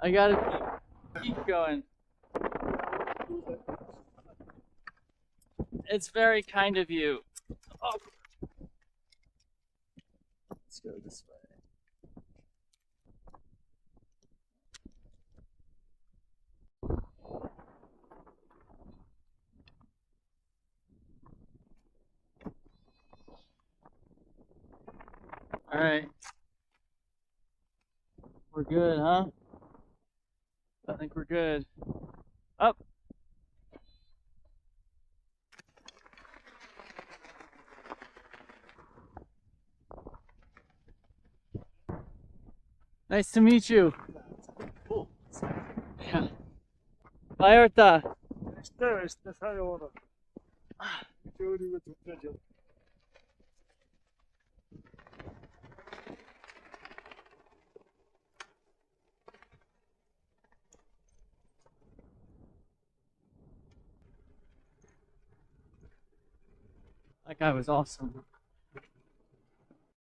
I gotta keep going. It's very kind of you. Oh. Let's go this way. All right. We're good, huh? I think we're good. Up. Nice to meet you. Yeah. Bayarta. İşte say onu. Teoriyi tutacağım. That guy was awesome.